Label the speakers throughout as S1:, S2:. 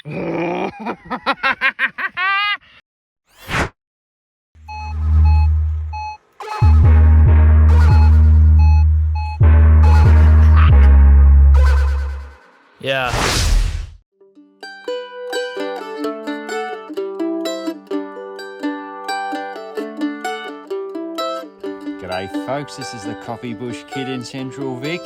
S1: Yeah.
S2: G'day folks, this is the Coffee Bush Kid in Central Vic.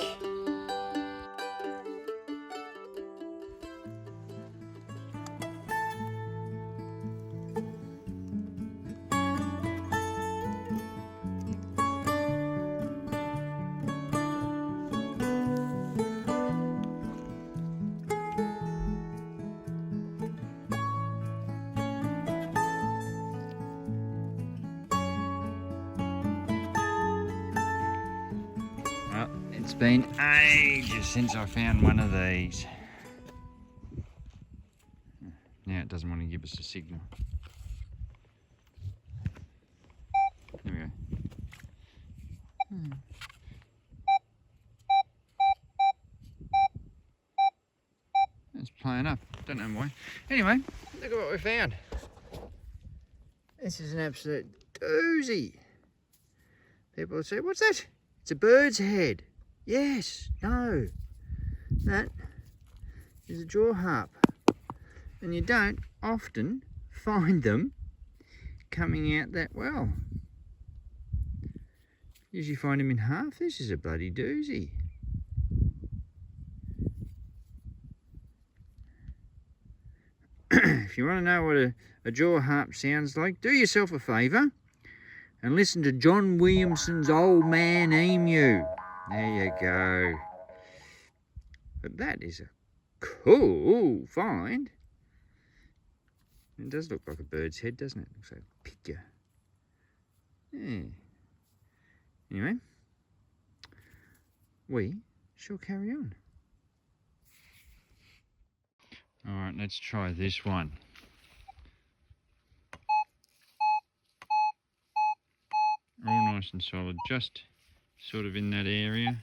S2: Well, it's been ages since I found one of these. Now it doesn't want to give us a signal. There we go. It's playing up, don't know why. Anyway, look at what we found. This is an absolute doozy. People would say, what's that? It's a bird's head. Yes, no. That is a jaw harp. And you don't often find them coming out that well. Usually find them in half. This is a bloody doozy. If you want to know what a jaw harp sounds like, do yourself a favour and listen to John Williamson's Old Man Emu. There you go. But that is a cool find. It does look like a bird's head, doesn't it? Looks like a picture. Yeah. Anyway, we shall carry on. Alright, let's try this one. All nice and solid, just sort of in that area.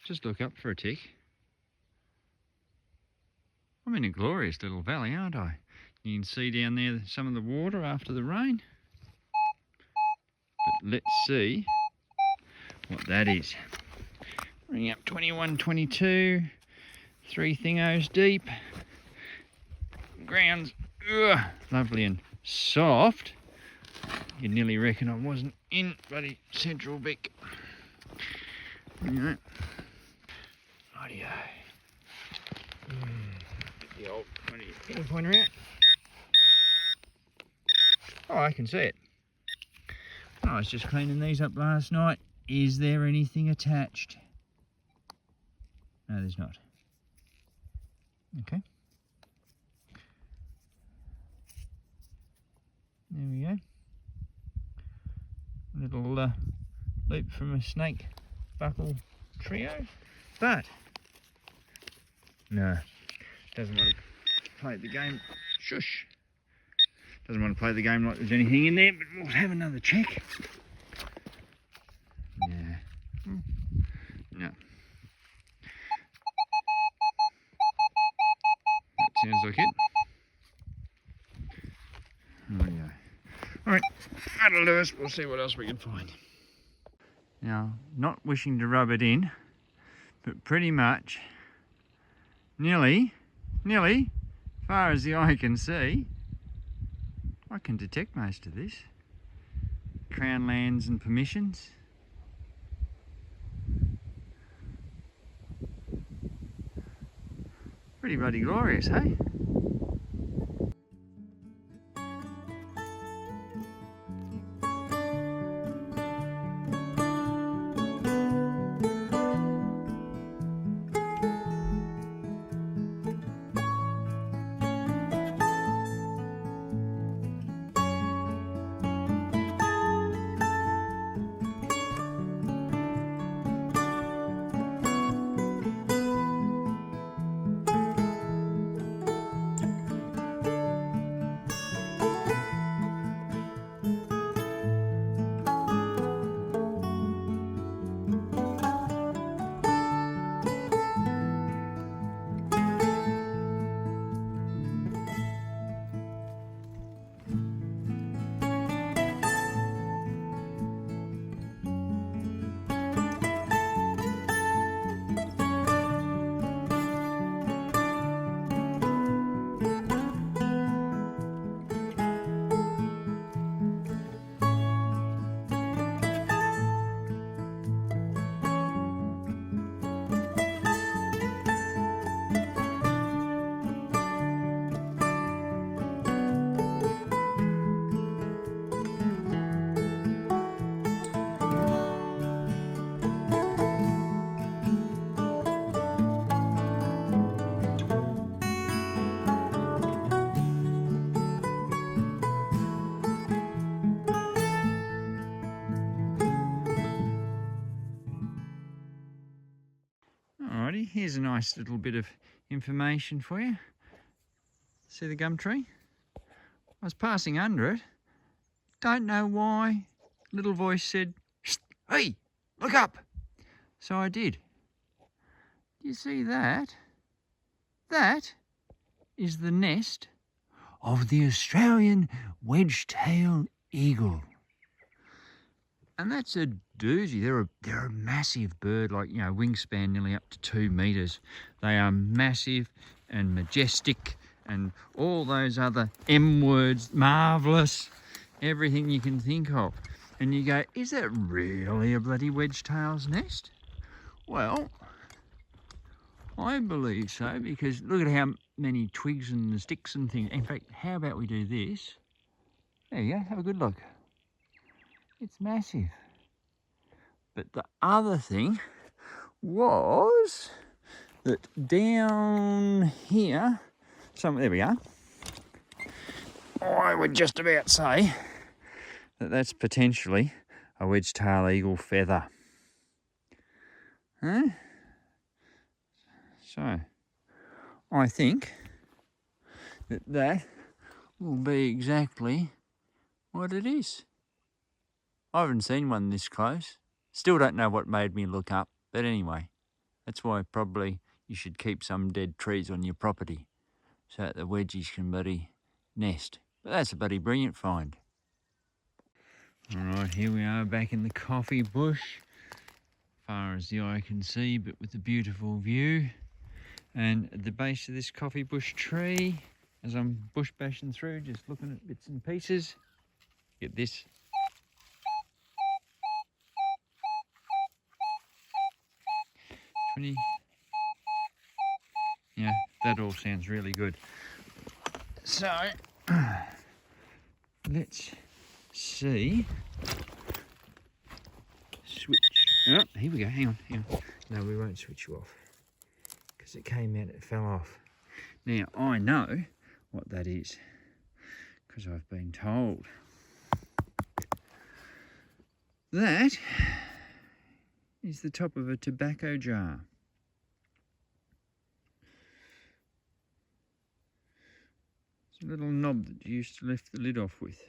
S2: Just look up for a tick. I'm in a glorious little valley, aren't I? You can see down there some of the water after the rain. But let's see what that is. Bring up 21, 22, 3 thingos deep. Ground's lovely and soft. You nearly reckon I wasn't in bloody Central Vic. Alright. Rightio. Get the old finger pointer out. Oh, I can see it. I was just cleaning these up last night. Is there anything attached? No, there's not. Okay. There we go. Little loop from a snake buckle trio. But, no, doesn't want to play the game. Shush. Doesn't want to play the game like there's anything in there, but we'll have another check. Yeah. No. That sounds like it. Oh yeah. Alright, that'll do us. We'll see what else we can find. Now, not wishing to rub it in, but pretty much nearly, far as the eye can see, I can detect most of this. Crown lands and permissions. Pretty bloody glorious, hey? Alrighty, here's a nice little bit of information for you. See the gum tree? I was passing under it. Don't know why. Little voice said, "Hey, look up." So I did. Do you see that? That is the nest of the Australian wedge-tailed eagle. And that's a doozy. They're a massive bird, like, you know, wingspan nearly up to 2 metres. They are massive and majestic and all those other M words, marvellous, everything you can think of. And you go, is that really a bloody wedge-tail's nest? Well, I believe so, because look at how many twigs and sticks and things. In fact, how about we do this? There you go, have a good look. It's massive. But the other thing was that down here, there we are. I would just about say that that's potentially a wedge-tail eagle feather. Huh? So, I think that that will be exactly what it is. I haven't seen one this close. Still don't know what made me look up, but anyway, that's why probably you should keep some dead trees on your property so that the wedgies can bloody nest. But that's a bloody brilliant find. All right, here we are back in the coffee bush, far as the eye can see, but with a beautiful view. And at the base of this coffee bush tree, as I'm bush bashing through, just looking at bits and pieces, get this. Yeah, that all sounds really good. So, let's see. Switch. Oh, here we go. Hang on. No, we won't switch you off because it came out, it fell off. Now, I know what that is because I've been told. That is the top of a tobacco jar. It's a little knob that you used to lift the lid off with.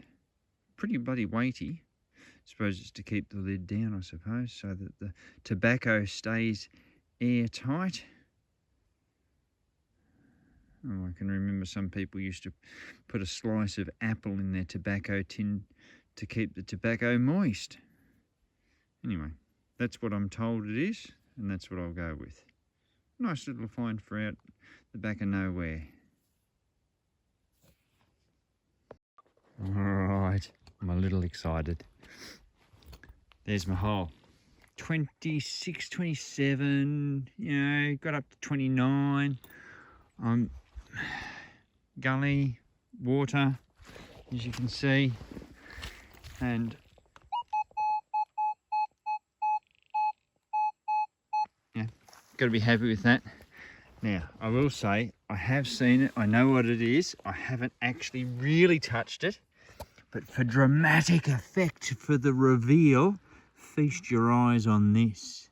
S2: Pretty bloody weighty. I suppose it's to keep the lid down, I suppose, so that the tobacco stays airtight. Oh, I can remember some people used to put a slice of apple in their tobacco tin to keep the tobacco moist. Anyway, that's what I'm told it is, and that's what I'll go with. Nice little find for out the back of nowhere. All right, I'm a little excited. There's my hole. 26, 27, you know, got up to 29. Gully, water, as you can see, and yeah, got to be happy with that. Now, I will say, I have seen it, I know what it is, I haven't actually really touched it, but for dramatic effect, for the reveal, feast your eyes on this.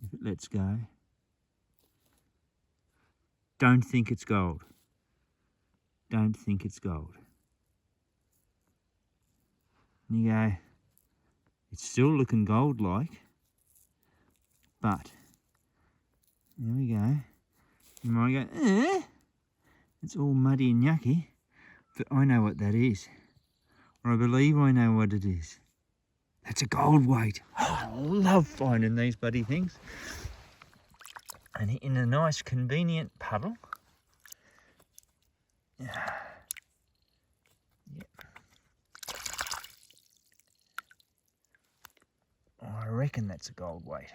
S2: If it lets go. Don't think it's gold. Don't think it's gold. And you go, it's still looking gold-like, but there we go. You might go, it's all muddy and yucky, but I know what that is. Or I believe I know what it is. That's a gold weight. Oh, I love finding these bloody things. And in a nice convenient puddle. Yeah. I reckon that's a gold weight.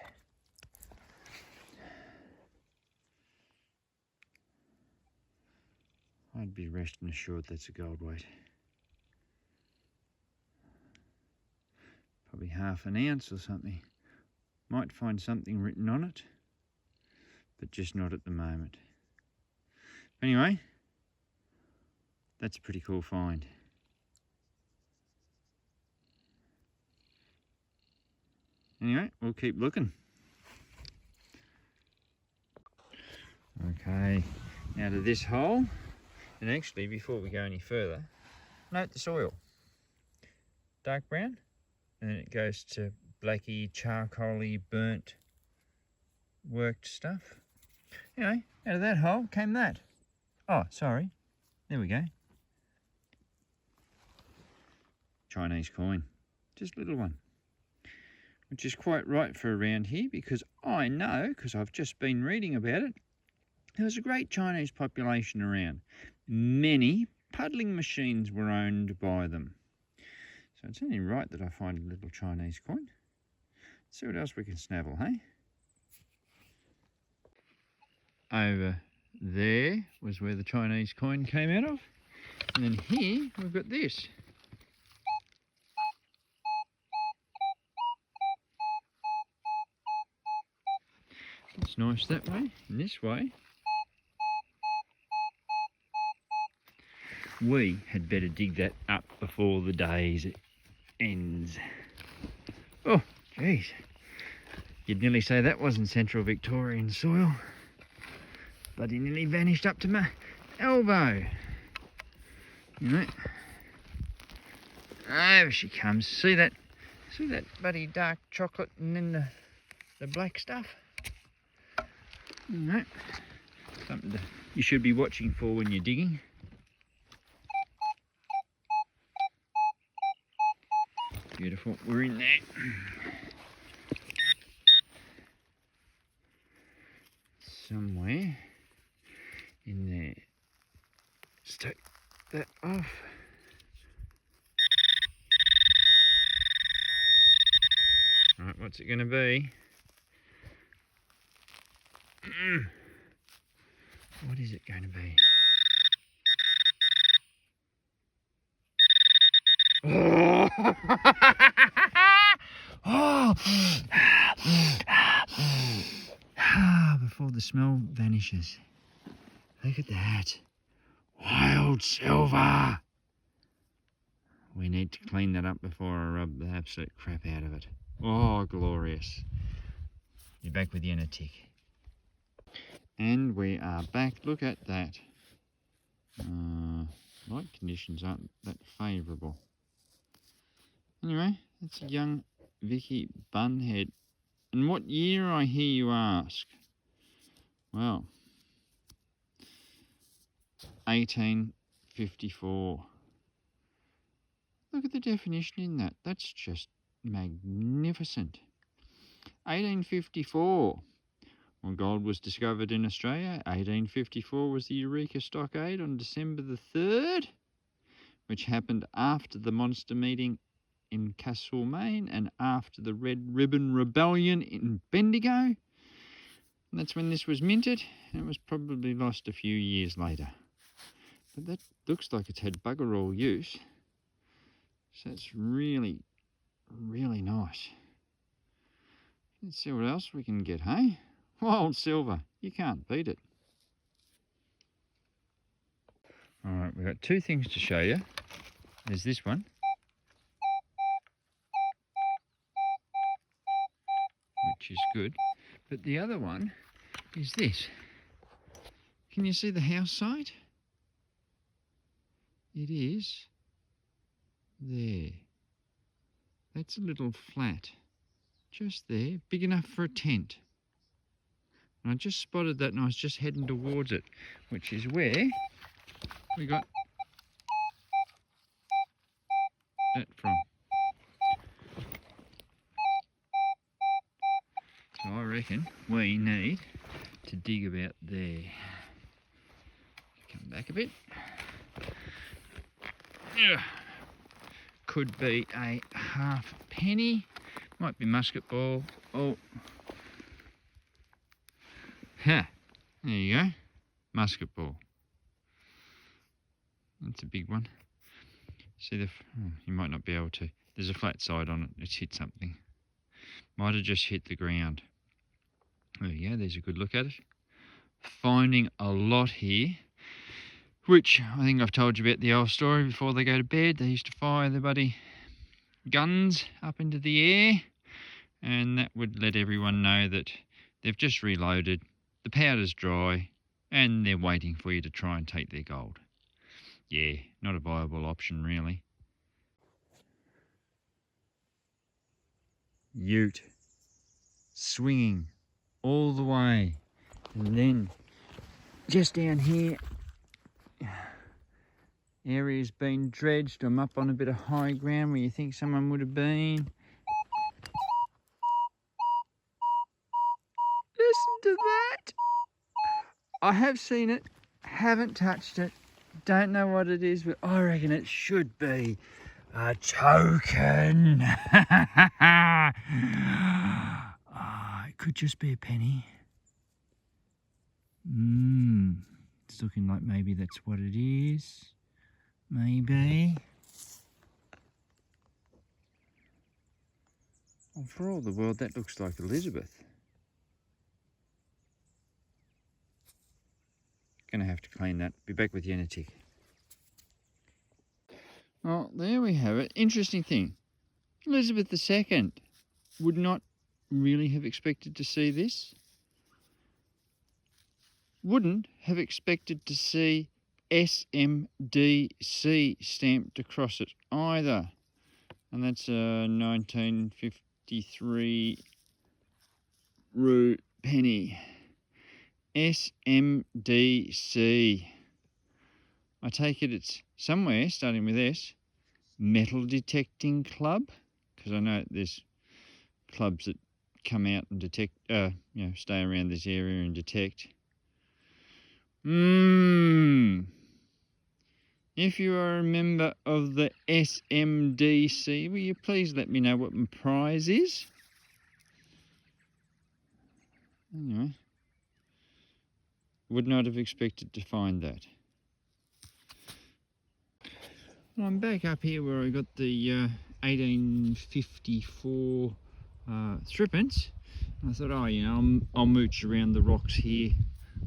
S2: I'd be resting assured that's a gold weight. Probably half an ounce or something. Might find something written on it, but just not at the moment. Anyway, that's a pretty cool find. Anyway, we'll keep looking. Okay, now to this hole, and actually before we go any further, note the soil. Dark brown, and then it goes to blacky, charcoaly, burnt, worked stuff. Anyway, out of that hole came that. Oh, sorry, there we go. Chinese coin, just a little one, which is quite right for around here because I know, because I've just been reading about it, there was a great Chinese population around. Many puddling machines were owned by them. So it's only right that I find a little Chinese coin. Let's see what else we can snavel, hey? Over there was where the Chinese coin came out of. And then here we've got this. It's nice that way, and this way. We had better dig that up before the day ends. Oh, jeez. You'd nearly say that wasn't Central Victorian soil. Bloody nearly vanished up to my elbow. You know. Over she comes. See that bloody dark chocolate and then the black stuff? You know. Something you should be watching for when you're digging. Beautiful, we're in there. Somewhere in there. Let's take that off. Right, what's it going to be? What is it going to be? Oh! Oh! Before the smell vanishes. Look at that. Wild silver. We need to clean that up before I rub the absolute crap out of it. Oh, glorious. You're back with you in a tick. And we are back. Look at that. Light conditions aren't that favourable. Anyway, that's a young Vicky bunhead. And what year, I hear you ask? Well, 1854. Look at the definition in that. That's just magnificent. 1854. When gold was discovered in Australia, 1854 was the Eureka Stockade on December the 3rd, which happened after the monster meeting in Castlemaine and after the Red Ribbon Rebellion in Bendigo. And that's when this was minted, and it was probably lost a few years later. But that looks like it's had bugger all use. So it's really, really nice. Let's see what else we can get, hey? Wild silver, you can't beat it. Alright, we've got two things to show you. There's this one. Which is good. But the other one is this. Can you see the house side? It is there. That's a little flat. Just there, big enough for a tent. And I just spotted that and I was just heading towards it, which is where we got that from. So I reckon we need to dig about there. Come back a bit. Could be a half penny. Might be musket ball. Oh. Ha. There you go. Musket ball. That's a big one. See the... you might not be able to. There's a flat side on it. It's hit something. Might have just hit the ground. There you go. There's a good look at it. Finding a lot here. Which, I think I've told you about the old story before they go to bed. They used to fire their buddy guns up into the air. And that would let everyone know that they've just reloaded. The powder's dry. and they're waiting for you to try and take their gold. Yeah, not a viable option really. Ute, swinging all the way, and then just down here, area's been dredged. I'm up on a bit of high ground where you think someone would have been. Listen to that. I have seen it, haven't touched it, don't know what it is, but I reckon it should be a token. It could just be a penny. It's looking like maybe that's what it is. Maybe. Well, for all the world, that looks like Elizabeth. Gonna have to clean that. Be back with you in a tick. Well, there we have it. Interesting thing. Elizabeth II would not really have expected to see this. Wouldn't have expected to see SMDC stamped across it either. And that's a 1953 root penny. SMDC. I take it it's somewhere starting with S. Metal Detecting Club, because I know there's clubs that come out and detect, stay around this area and detect. If you are a member of the SMDC, will you please let me know what my prize is? Anyway, would not have expected to find that. Well, I'm back up here where I got the 1854 threepence. I thought, I'll mooch around the rocks here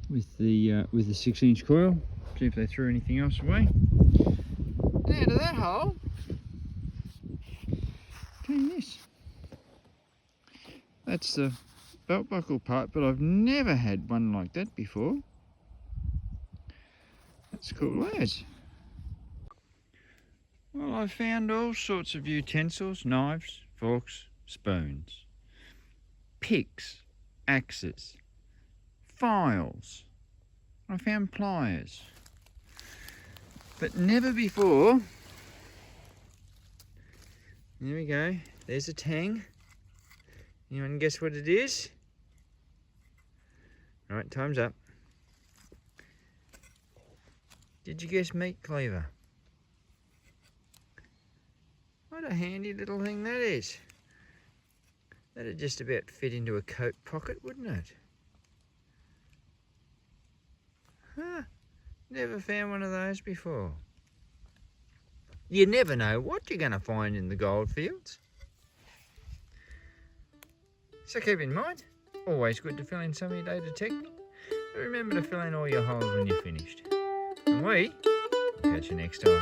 S2: with the 6-inch coil, see if they threw anything else away. And out of that hole came this. That's the belt buckle part, but I've never had one like that before. That's cool as. Well, I found all sorts of utensils, knives, forks, spoons, picks, axes, files. I found pliers. But never before. There we go. There's a tang. Anyone guess what it is? Right, time's up. Did you guess meat cleaver? What a handy little thing that is. That'd just about fit into a coat pocket, wouldn't it? Huh, never found one of those before. You never know what you're going to find in the Goldfields. So keep in mind, always good to fill in some of your day detecting. But remember to fill in all your holes when you're finished. And we'll catch you next time.